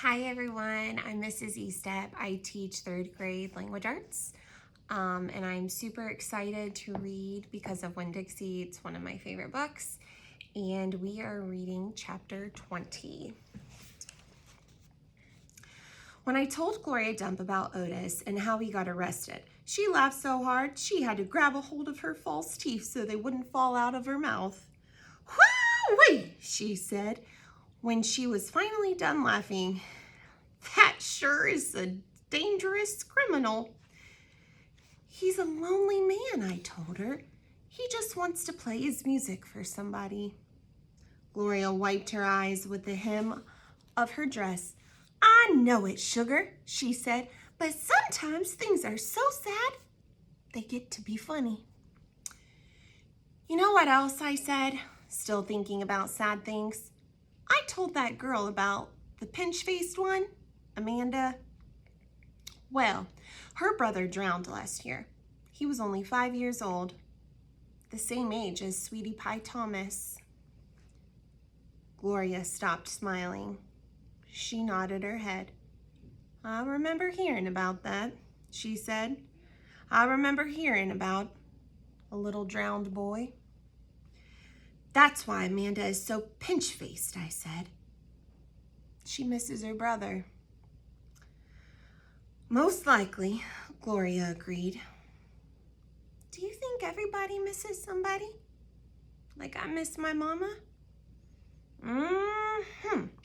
Hi everyone, I'm Mrs. Estep. I teach third grade language arts and I'm super excited to read because of Winn-Dixie. It's one of my favorite books and we are reading chapter 20. When I told Gloria Dump about Otis and how he got arrested, she laughed so hard she had to grab a hold of her false teeth so they wouldn't fall out of her mouth. "Whoo-wee," she said when she was finally done laughing. "That sure is a dangerous criminal." "He's a lonely man," I told her. "He just wants to play his music for somebody." Gloria wiped her eyes with the hem of her dress. "I know it, sugar," she said, "but sometimes things are so sad, they get to be funny." "You know what else?" I said, still thinking about sad things. "I told that girl about the pinch-faced one, Amanda. Well, her brother drowned last year. He was only 5 years old, the same age as Sweetie Pie Thomas." Gloria stopped smiling. She nodded her head. "I remember hearing about that," she said. "I remember hearing about a little drowned boy." "That's why Amanda is so pinch-faced," I said. "She misses her brother." "Most likely," Gloria agreed. "Do you think everybody misses somebody? Like I miss my mama?"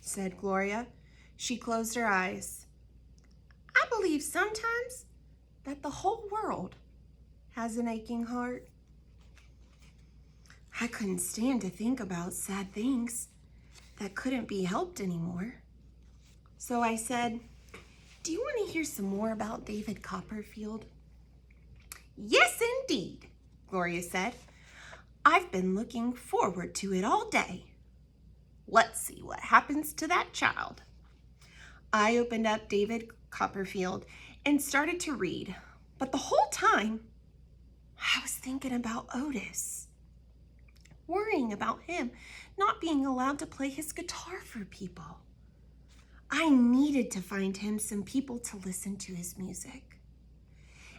Said Gloria. She closed her eyes. "I believe sometimes that the whole world has an aching heart." I couldn't stand to think about sad things that couldn't be helped anymore. So I said, "Do you want to hear some more about David Copperfield?" "Yes, indeed," Gloria said. "I've been looking forward to it all day. Let's see what happens to that child." I opened up David Copperfield and started to read, but the whole time I was thinking about Otis, worrying about him not being allowed to play his guitar for people. I needed to find him some people to listen to his music.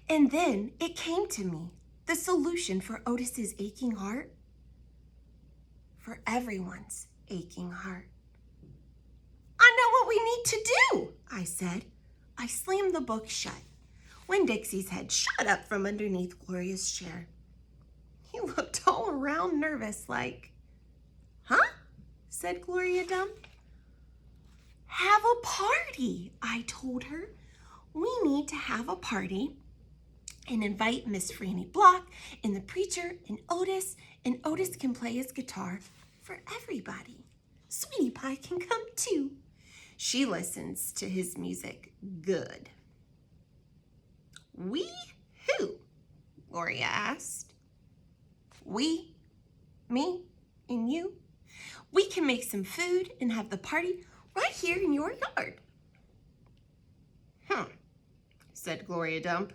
And then it came to me, the solution for Otis's aching heart, for everyone's aching heart. "I know what we need to do," I said. I slammed the book shut. Winn-Dixie's head shot up from underneath Gloria's chair. He looked all around nervous like, "Huh?" said Gloria Dump. "Have a party," I told her. "We need to have a party and invite Miss Franny Block and the preacher and Otis can play his guitar for everybody. Sweetie Pie can come too. She listens to his music good." "We who?" Gloria asked. "We, me and you. We can make some food and have the party right here in your yard." Said Gloria Dump.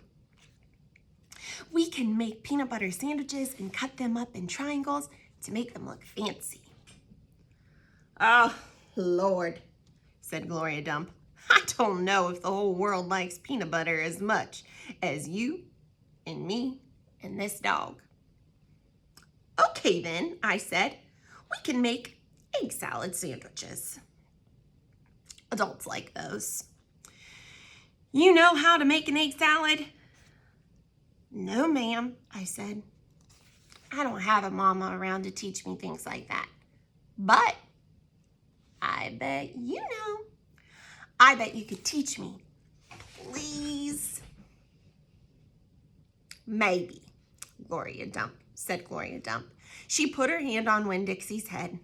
"We can make peanut butter sandwiches and cut them up in triangles to make them look fancy." "Oh, Lord," said Gloria Dump. "I don't know if the whole world likes peanut butter as much as you and me and this dog." "Okay then," I said. "We can make egg salad sandwiches. Adults like those. You know how to make an egg salad?" "No, ma'am," I said. "I don't have a mama around to teach me things like that. But I bet you know. I bet you could teach me. Please." "Maybe," said Gloria Dump. She put her hand on Winn-Dixie's head.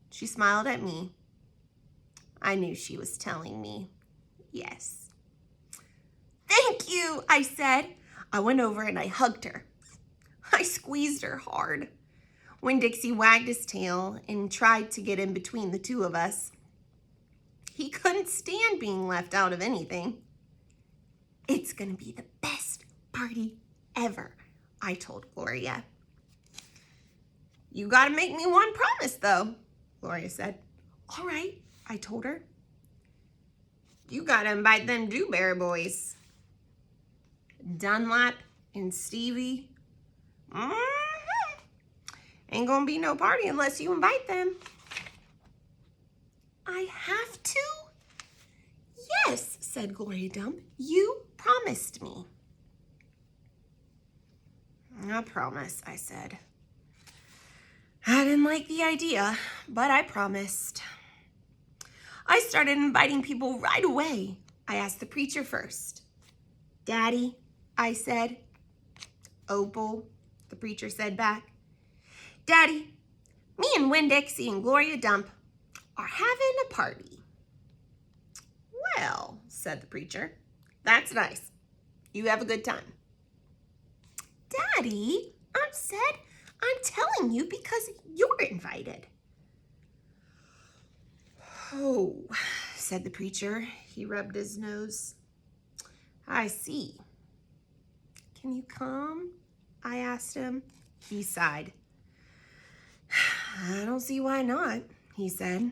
She smiled at me. I knew she was telling me yes. "Thank you," I said. I went over and I hugged her. I squeezed her hard. Winn-Dixie wagged his tail and tried to get in between the two of us. He couldn't stand being left out of anything. "It's going to be the best party ever," I told Gloria. "You got to make me one promise, though," Gloria said. "All right," I told her. You gotta invite them Dewberry boys. Dunlap and Stevie. Ain't gonna be no party unless you invite them. I have to? Yes, said Gloria Dump. You promised me. I promise, I said. I didn't like the idea, but I promised. I started inviting people right away. I asked the preacher first. Daddy, I said. Opal, the preacher said back. Daddy, me and Winn-Dixie and Gloria Dump are having a party. Well, said the preacher, that's nice. You have a good time. Daddy, I'm telling you because you're invited. Oh, said the preacher. He rubbed his nose. I see. Can you come? I asked him. He sighed. I don't see why not, he said.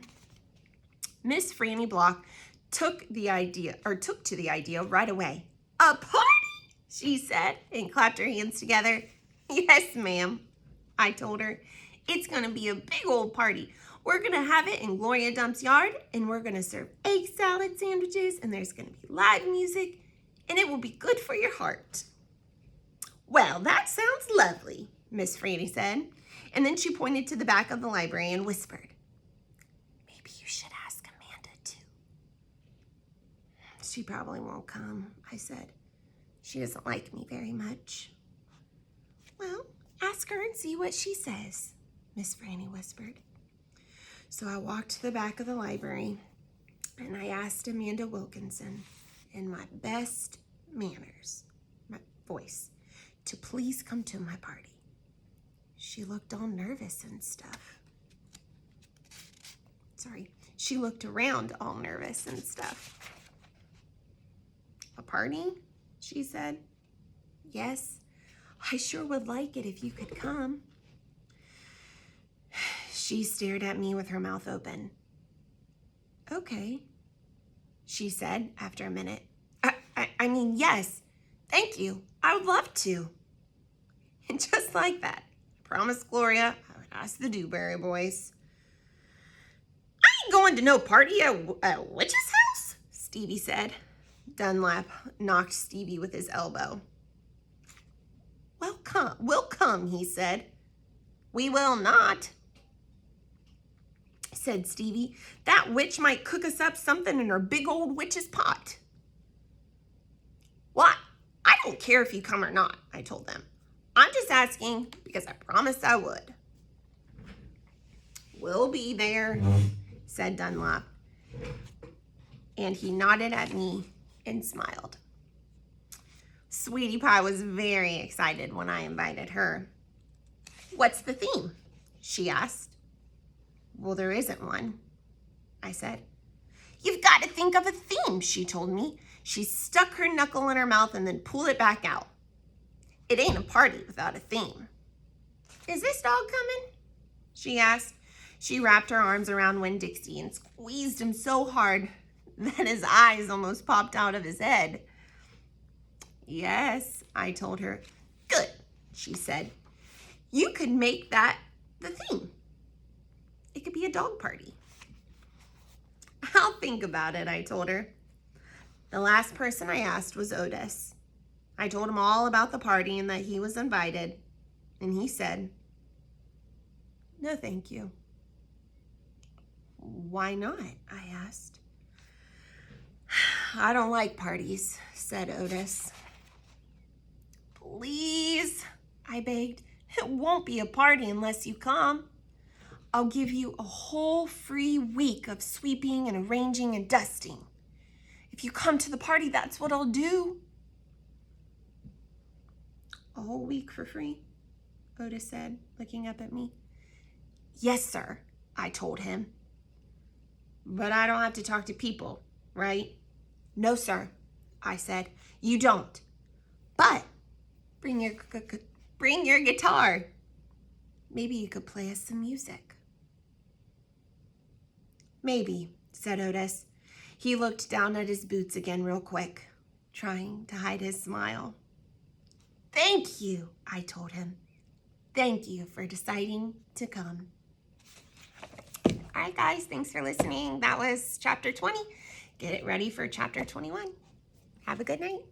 Miss Franny Block took to the idea right away. A party, she said, and clapped her hands together. Yes, ma'am, I told her. It's going to be a big old party. We're going to have it in Gloria Dump's yard, and we're going to serve egg salad sandwiches, and there's going to be live music, and it will be good for your heart. Well, that sounds lovely, Miss Franny said, and then she pointed to the back of the library and whispered, maybe you should ask Amanda too. She probably won't come, I said. She doesn't like me very much. Well, ask her and see what she says, Miss Franny whispered. So I walked to the back of the library and I asked Amanda Wilkinson in my best manners, my voice, to please come to my party. She looked all nervous and stuff. Sorry, she looked around all nervous and stuff. A party? She said. Yes, I sure would like it if you could come. She stared at me with her mouth open. Okay, she said after a minute. I mean, yes, thank you. I would love to. And just like that, I promised Gloria I would ask the Dewberry boys. I ain't going to no party at a witch's house, Stevie said. Dunlap knocked Stevie with his elbow. We'll come, he said. We will not, said Stevie. That witch might cook us up something in her big old witch's pot. What? I don't care if you come or not, I told them. I'm just asking because I promised I would. We'll be there, said Dunlap. And he nodded at me and smiled. Sweetie Pie was very excited when I invited her. What's the theme? She asked. Well, there isn't one, I said. You've got to think of a theme, she told me. She stuck her knuckle in her mouth and then pulled it back out. It ain't a party without a theme. Is this dog coming? She asked. She wrapped her arms around Winn-Dixie and squeezed him so hard that his eyes almost popped out of his head. Yes, I told her. Good, she said. You could make that the theme. It could be a dog party. I'll think about it, I told her. The last person I asked was Otis. I told him all about the party and that he was invited, and he said, no, thank you. Why not? I asked. I don't like parties, said Otis. Please, I begged. It won't be a party unless you come. I'll give you a whole free week of sweeping and arranging and dusting. If you come to the party, that's what I'll do. A whole week for free, Otis said, looking up at me. Yes, sir, I told him. But I don't have to talk to people, right? No, sir, I said. You don't. But bring your guitar. Maybe you could play us some music. Maybe, said Otis. He looked down at his boots again real quick, trying to hide his smile. "Thank you," I told him. "Thank you for deciding to come." All right, guys, thanks for listening. That was chapter 20. Get it ready for chapter 21. Have a good night.